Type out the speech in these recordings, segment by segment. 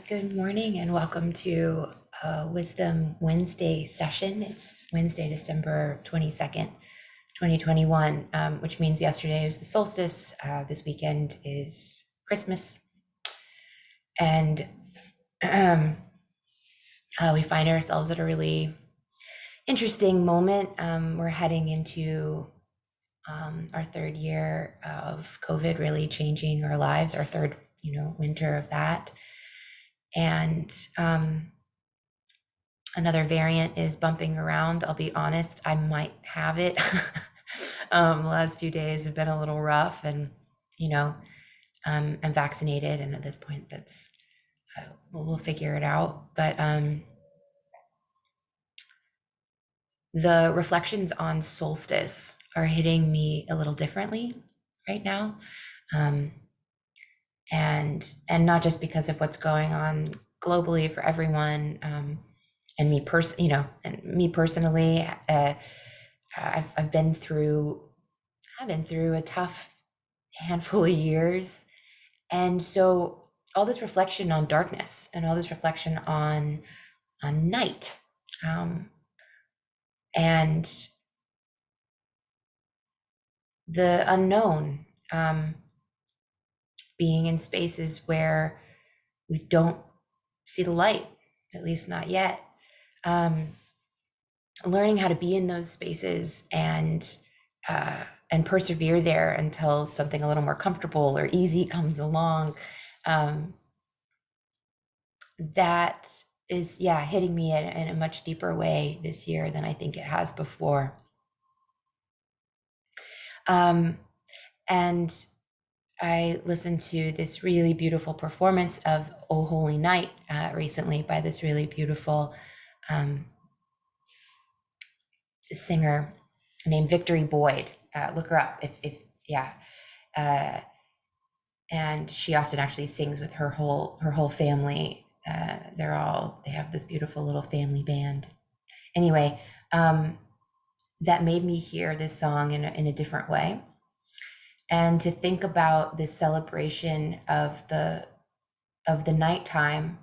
Good morning and welcome to Wisdom Wednesday session. It's Wednesday, December 22nd, 2021, which means yesterday was the solstice. This weekend is Christmas. And we find ourselves at a really interesting moment. We're heading into our third year of COVID really changing our lives, our third, winter of that. And another variant is bumping around. I'll be honest, I might have it. The last few days have been a little rough, and I'm vaccinated, and at this point, that's we'll figure it out. But the reflections on solstice are hitting me a little differently right now, and not just because of what's going on globally for everyone. And me personally, I've been through a tough handful of years, and so all this reflection on darkness and all this reflection on night, and the unknown, being in spaces where we don't see the light, at least not yet. Learning how to be in those spaces and persevere there until something a little more comfortable or easy comes along. That is, hitting me in a much deeper way this year than I think it has before. And I listened to this really beautiful performance of "Oh Holy Night" recently by this really beautiful singer named Victory Boyd. Look her up and she often actually sings with her whole family. They have this beautiful little family band. Anyway, that made me hear this song in a different way, and to think about this celebration of the nighttime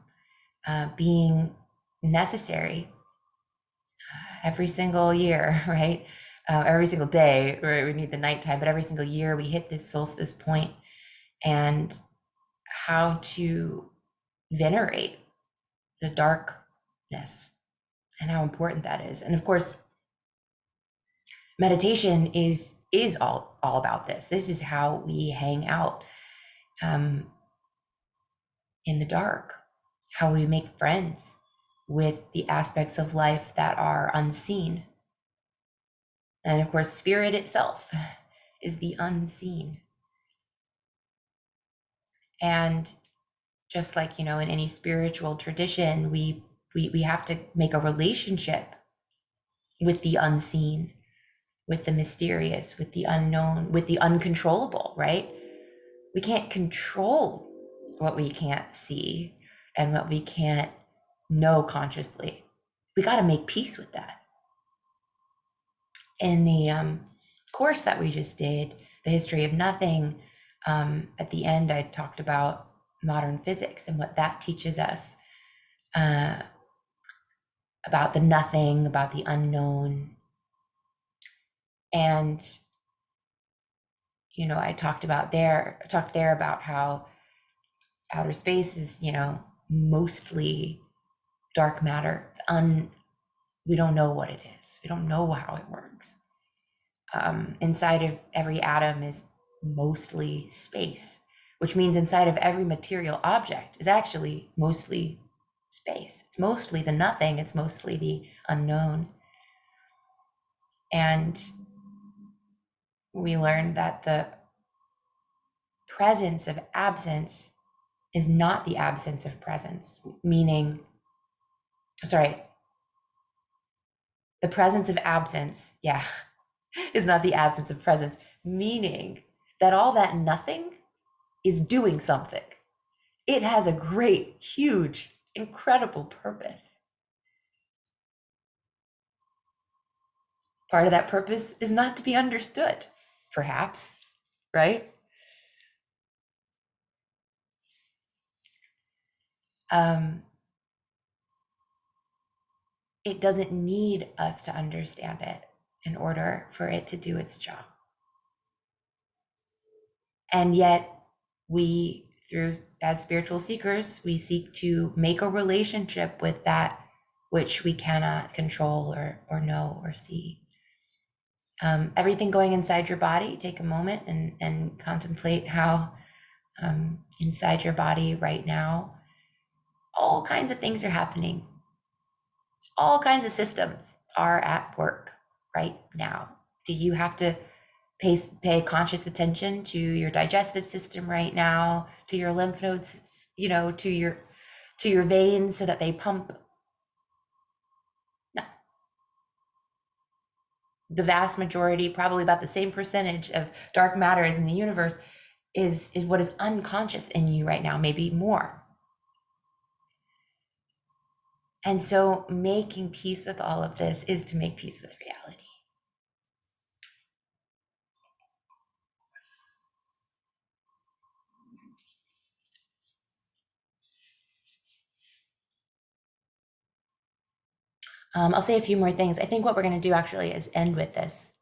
being necessary every single year, right? Every single day, right? We need the nighttime, but every single year we hit this solstice point, and how to venerate the darkness and how important that is. And of course, meditation is all about this. This is how we hang out in the dark, how we make friends with the aspects of life that are unseen. And of course, spirit itself is the unseen. And just like, in any spiritual tradition, we have to make a relationship with the unseen, with the mysterious, with the unknown, with the uncontrollable, right? We can't control what we can't see and what we can't know consciously. We got to make peace with that. In the course that we just did, The History of Nothing, at the end, I talked about modern physics and what that teaches us about the nothing, about the unknown. And, I talked there about how outer space is, mostly dark matter. We don't know what it is. We don't know how it works. Inside of every atom is mostly space, which means inside of every material object is actually mostly space. It's mostly the nothing. It's mostly the unknown. And we learned that the presence of absence is not the absence of presence, meaning, the presence of absence, is not the absence of presence, meaning that all that nothing is doing something. It has a great, huge, incredible purpose. Part of that purpose is not to be understood, perhaps, right? um, it doesn't need us to understand it in order for it to do its job. And yet, we, through as spiritual seekers, we seek to make a relationship with that which we cannot control or know or see. Everything going inside your body, take a moment and contemplate how inside your body right now, all kinds of things are happening. All kinds of systems are at work right now. Do you have to pay conscious attention to your digestive system right now, to your lymph nodes, to your veins so that they pump? No. The vast majority, probably about the same percentage of dark matter as in the universe, is what is unconscious in you right now, maybe more. And so making peace with all of this is to make peace with reality. I'll say a few more things. I think what we're going to do actually is end with this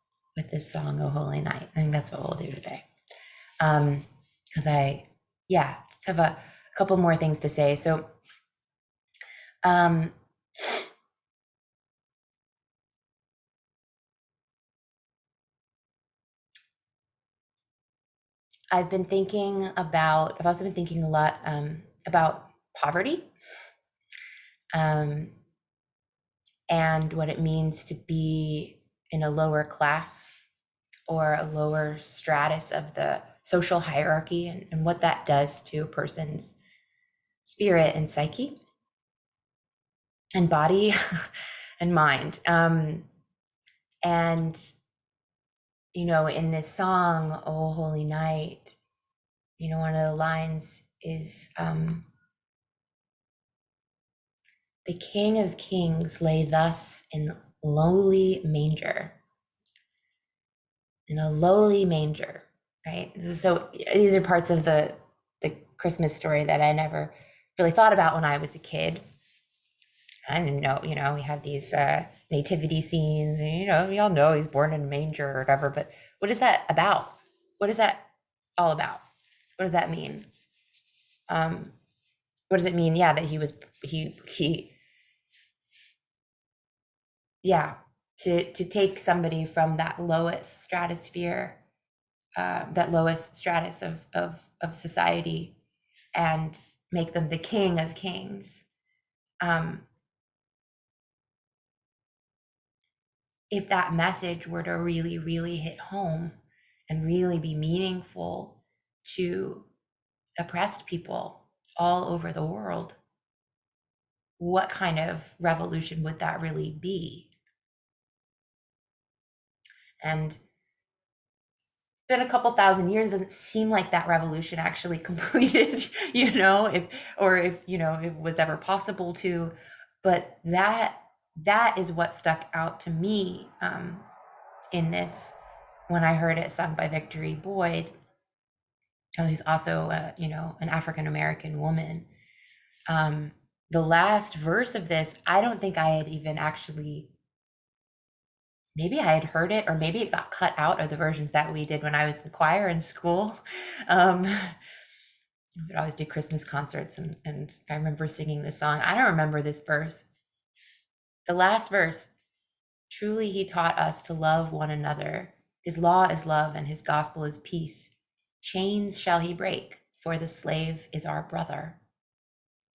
song, "Oh Holy Night." I think that's what we'll do today. Because I just have a couple more things to say. So I've also been thinking a lot about poverty and what it means to be in a lower class or a lower stratus of the social hierarchy, and what that does to a person's spirit and psyche and body and mind. And in this song, "Oh Holy Night," one of the lines is, "The King of Kings lay thus in lowly manger." In a lowly manger, right? So these are parts of the Christmas story that I never really thought about when I was a kid. I didn't know, we have these nativity scenes, and we all know he's born in a manger or whatever, but what is that about? What is that all about? What does that mean? What does it mean? Yeah, that to take somebody from that lowest stratosphere, that lowest stratus of society, and make them the King of Kings. If that message were to really, really hit home and really be meaningful to oppressed people all over the world, what kind of revolution would that really be? And been a couple thousand years, it doesn't seem like that revolution actually completed, if it was ever possible to. But that is what stuck out to me in this when I heard it sung by Victory Boyd, who's also an African American woman. The last verse of this, I don't think I had even actually, maybe I had heard it, or maybe it got cut out of the versions that we did when I was in choir in school. We would always do Christmas concerts, and I remember singing this song. I don't remember this verse. The last verse, "Truly he taught us to love one another. His law is love and his gospel is peace. Chains shall he break, for the slave is our brother.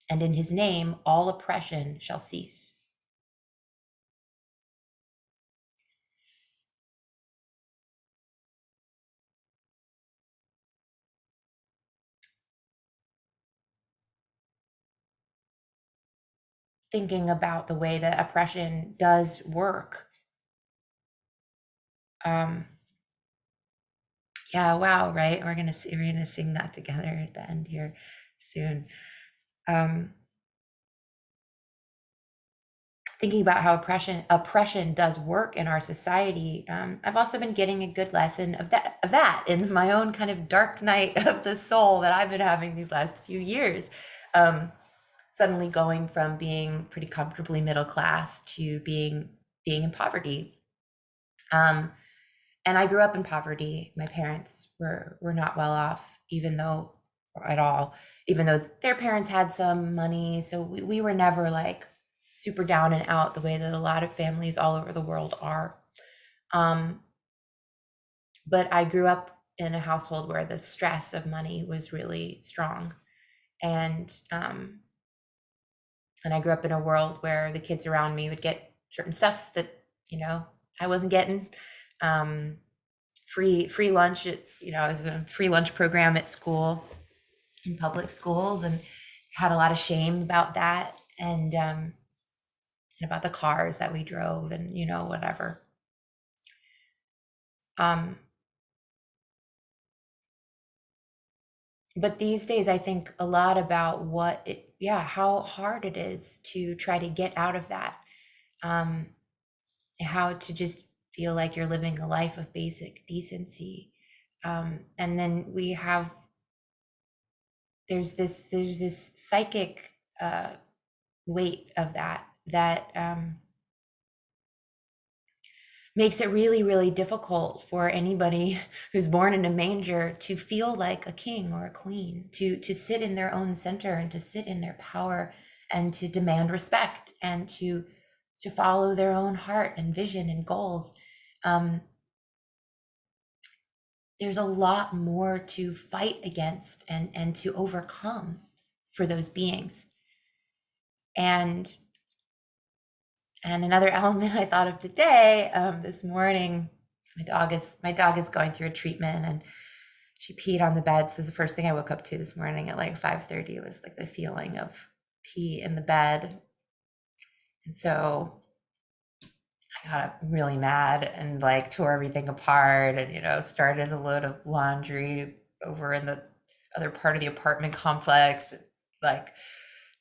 And in his name all oppression shall cease." Thinking about the way that oppression does work. Yeah, wow, right? We're gonna sing that together at the end here soon. Thinking about how oppression does work in our society, I've also been getting a good lesson of that in my own kind of dark night of the soul that I've been having these last few years. suddenly going from being pretty comfortably middle class to being in poverty. And I grew up in poverty. My parents were not well off, even though at all, even though their parents had some money. So we were never like super down and out the way that a lot of families all over the world are. Um, but I grew up in a household where the stress of money was really strong, and and I grew up in a world where the kids around me would get certain stuff that I wasn't getting. Um, free lunch at, I was in a free lunch program at school, in public schools, and had a lot of shame about that, and about the cars that we drove, and whatever. Um, but these days I think a lot about how hard it is to try to get out of that. Um, how to just feel like you're living a life of basic decency. And then there's this psychic weight of that makes it really, really difficult for anybody who's born in a manger to feel like a king or a queen, to sit in their own center and to sit in their power and to demand respect and to follow their own heart and vision and goals. Um, there's a lot more to fight against and to overcome for those beings. And another element I thought of today, this morning, my dog is going through a treatment, and she peed on the bed. So it was the first thing I woke up to this morning at like 5:30 was like the feeling of pee in the bed. And so I got up really mad and like tore everything apart, and started a load of laundry over in the other part of the apartment complex, like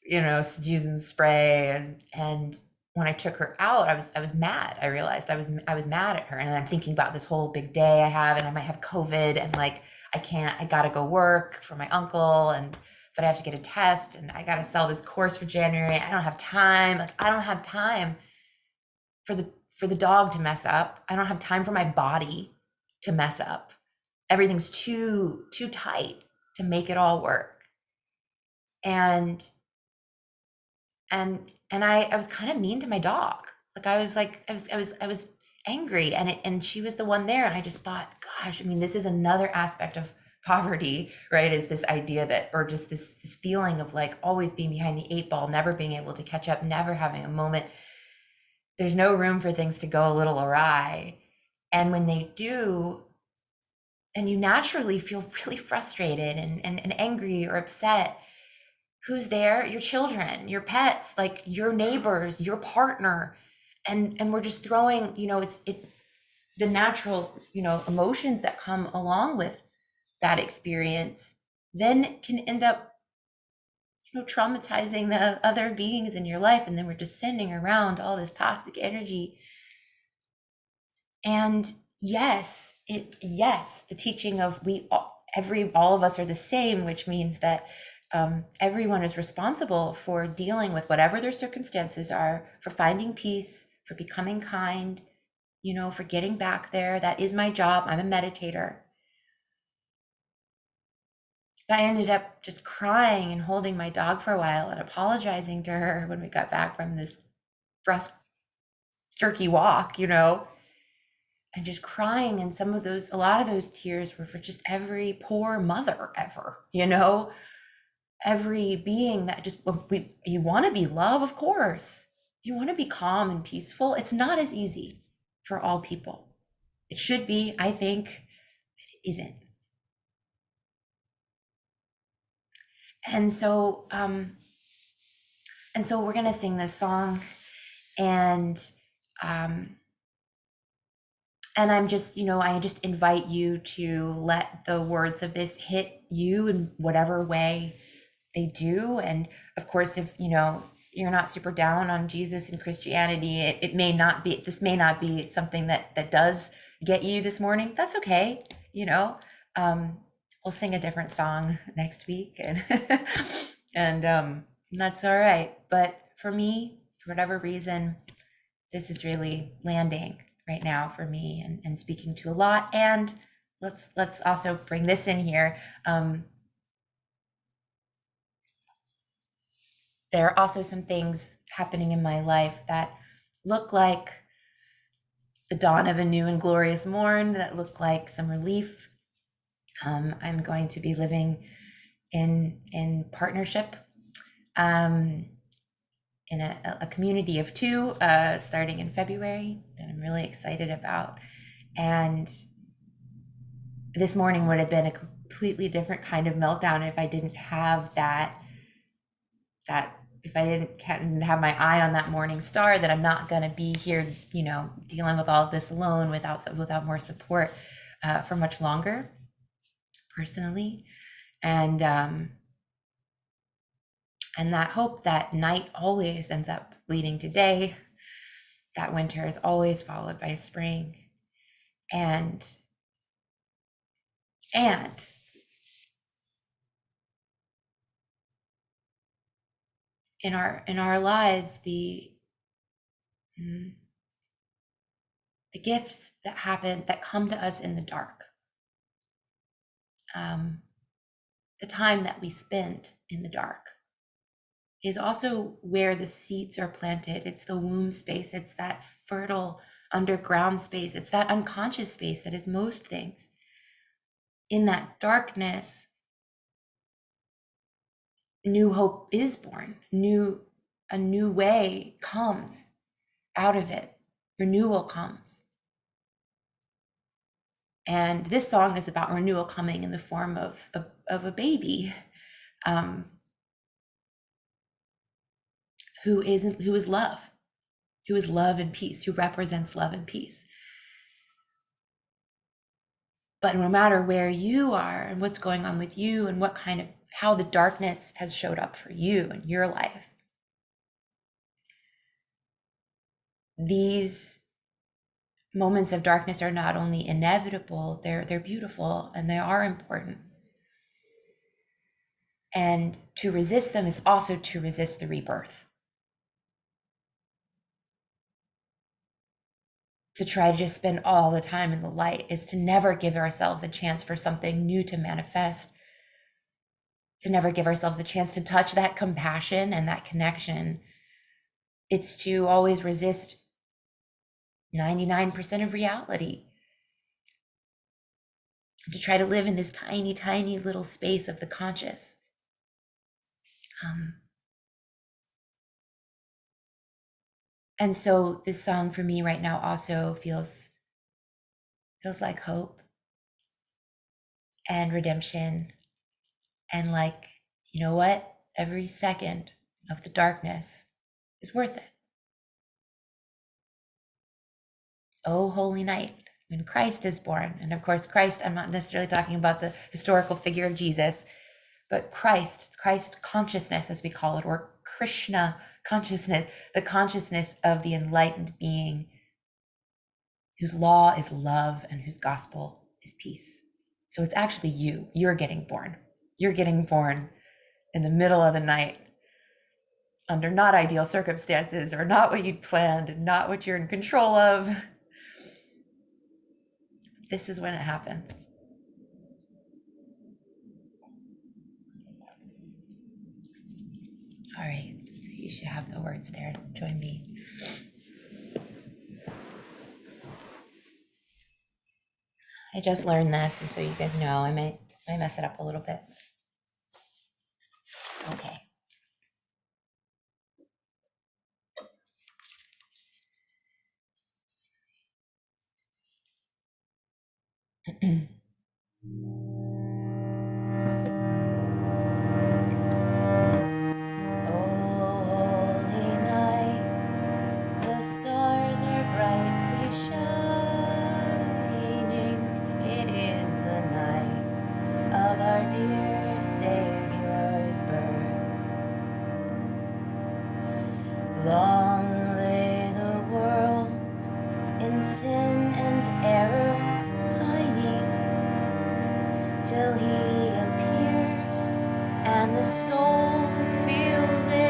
using spray, and when I took her out, I was mad. I realized I was mad at her, and I'm thinking about this whole big day I have, and I might have COVID, and like I gotta go work for my uncle, but I have to get a test, and I gotta sell this course for January. I don't have time. Like I don't have time for the dog to mess up. I don't have time for my body to mess up. Everything's too tight to make it all work. And I was kind of mean to my dog. Like I was angry, and she was the one there, and I just thought, gosh, I mean, this is another aspect of poverty, right? Is this idea that, or just this feeling of like always being behind the eight ball, never being able to catch up, never having a moment. There's no room for things to go a little awry. And when they do, and you naturally feel really frustrated and angry or upset, who's there? Your children, your pets, like your neighbors, your partner. And we're just throwing, it's the natural, emotions that come along with that experience then can end up, traumatizing the other beings in your life. And then we're just sending around all this toxic energy. And yes, the teaching of all of us are the same, which means that everyone is responsible for dealing with whatever their circumstances are, for finding peace, for becoming kind, for getting back there. That is my job. I'm a meditator. But I ended up just crying and holding my dog for a while and apologizing to her when we got back from this jerky walk, and just crying. And a lot of those tears were for just every poor mother ever, every being that just, you want to be love, of course. You want to be calm and peaceful. It's not as easy for all people. It should be, I think, but it isn't. And so, we're gonna sing this song, and I'm just, I just invite you to let the words of this hit you in whatever way they do. And of course, if you're not super down on Jesus and Christianity, it may not be, this may not be something that does get you this morning. That's okay. We'll sing a different song next week, and and That's all right. But for me, for whatever reason, this is really landing right now for me and speaking to a lot. And let's also bring this in here. There are also some things happening in my life that look like the dawn of a new and glorious morn, that look like some relief. I'm going to be living in partnership, in a community of two, starting in February, that I'm really excited about. And this morning would have been a completely different kind of meltdown if I didn't have that if I didn't have my eye on that morning star, that I'm not going to be here, dealing with all of this alone without more support for much longer, personally. And that hope that night always ends up leading to day, that winter is always followed by spring, and in our lives, the gifts that come to us in the dark, the time that we spend in the dark, is also where the seeds are planted. It's the womb space. It's that fertile underground space. It's that unconscious space that is most things. In that darkness, new hope is born. A new way comes out of it. Renewal comes. And this song is about renewal coming in the form of a baby, who is love, who is love and peace, who represents love and peace. But no matter where you are and what's going on with you and how the darkness has showed up for you in your life, these moments of darkness are not only inevitable, they're beautiful, and they are important. And to resist them is also to resist the rebirth. To try to just spend all the time in the light is to never give ourselves a chance for something new to manifest, to never give ourselves a chance to touch that compassion and that connection. It's to always resist 99% of reality, to try to live in this tiny, tiny little space of the conscious. And so this song for me right now also feels like hope and redemption, and like, you know what? Every second of the darkness is worth it. Oh, holy night, when Christ is born. And of course, Christ, I'm not necessarily talking about the historical figure of Jesus, but Christ consciousness, as we call it, or Krishna consciousness, the consciousness of the enlightened being whose law is love and whose gospel is peace. So it's actually you're getting born. You're getting born in the middle of the night, under not ideal circumstances, or not what you'd planned, and not what you're in control of. This is when it happens. All right, so you should have the words there. Join me. I just learned this, and so you guys know I might mess it up a little bit. Okay. Holy night, the stars are brightly shining. It is the night of our dear Savior's birth. Long lay the world in sin and error pining, till he appears and the soul feels it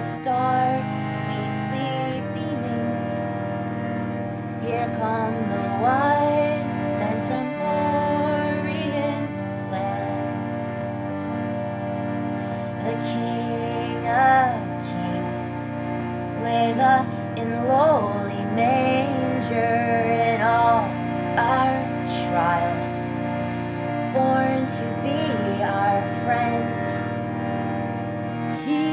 star sweetly beaming. Here come the wise men from Orient land. The King of Kings lay thus in lowly manger. In all our trials, born to be our friend. He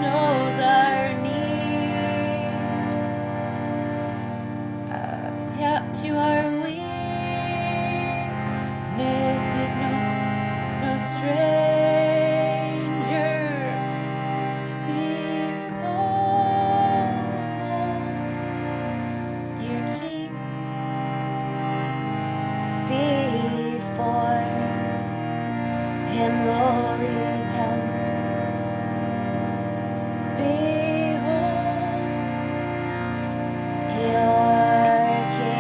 knows our need. Yet to our weakness is no stranger. Behold your King before him lowly bent. Behold your King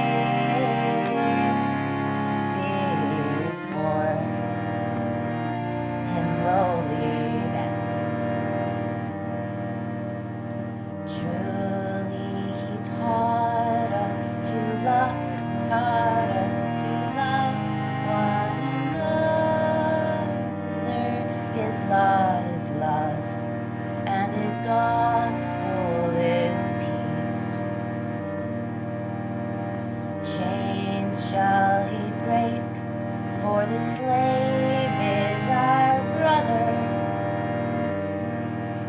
before him lowly bent. Truly he taught us to love one another. His law is love, and his gospel is peace. Chains shall he break, for the slave is our brother,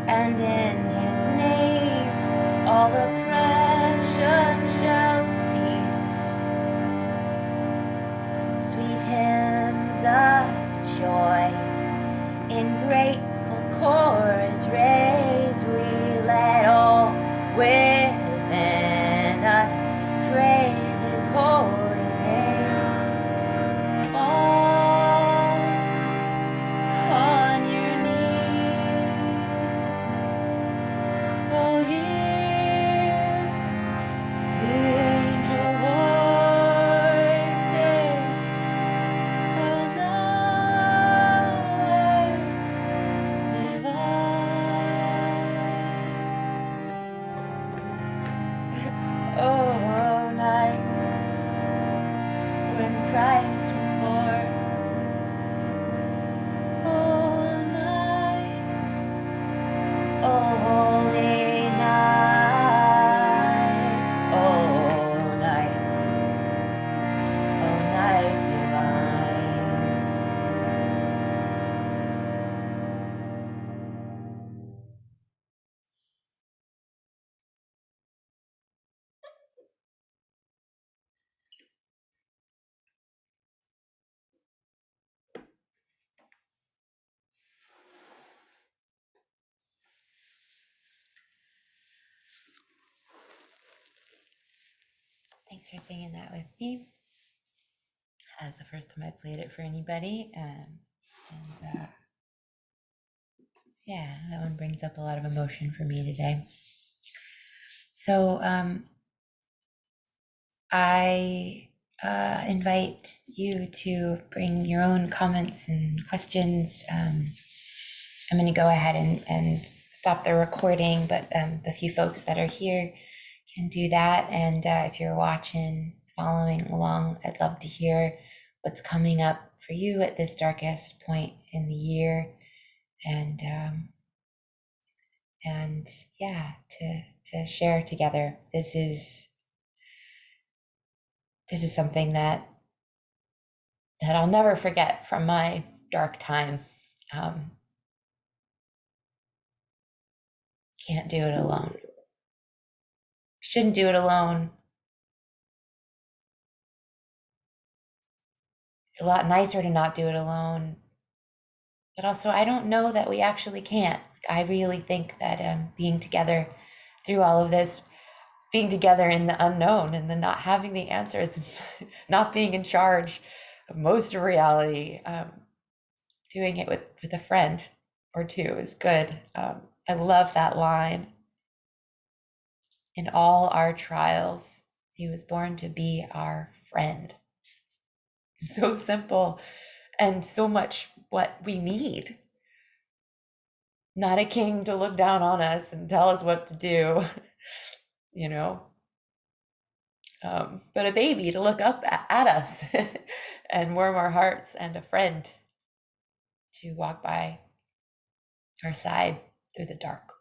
and in his name all oppression shall cease. Sweet hymns of joy in grateful chorus raise we, let all within us praise his holy name. Fall on your knees. Oh, hear the angel voices. Oh, night divine. Oh, night when Christ was born. Oh, night. Oh, holy night. Oh, night. Oh, night divine. Thanks for singing that with me. That's the first time I played it for anybody. Yeah, that one brings up a lot of emotion for me today. So I invite you to bring your own comments and questions. I'm going to go ahead and stop the recording, but the few folks that are here can do that. And if you're watching, following along, I'd love to hear what's coming up for you at this darkest point in the year. And yeah, to share together. This is something that I'll never forget from my dark time. Can't do it alone. Shouldn't do it alone. It's a lot nicer to not do it alone. But also, I don't know that we actually can't. I really think that being together through all of this, being together in the unknown and the not having the answers, not being in charge of most of reality, doing it with a friend or two is good. I love that line. In all our trials, he was born to be our friend. So simple and so much what we need. not a king to look down on us and tell us what to do, you know, but a baby to look up at us and warm our hearts, and a friend to walk by our side through the dark.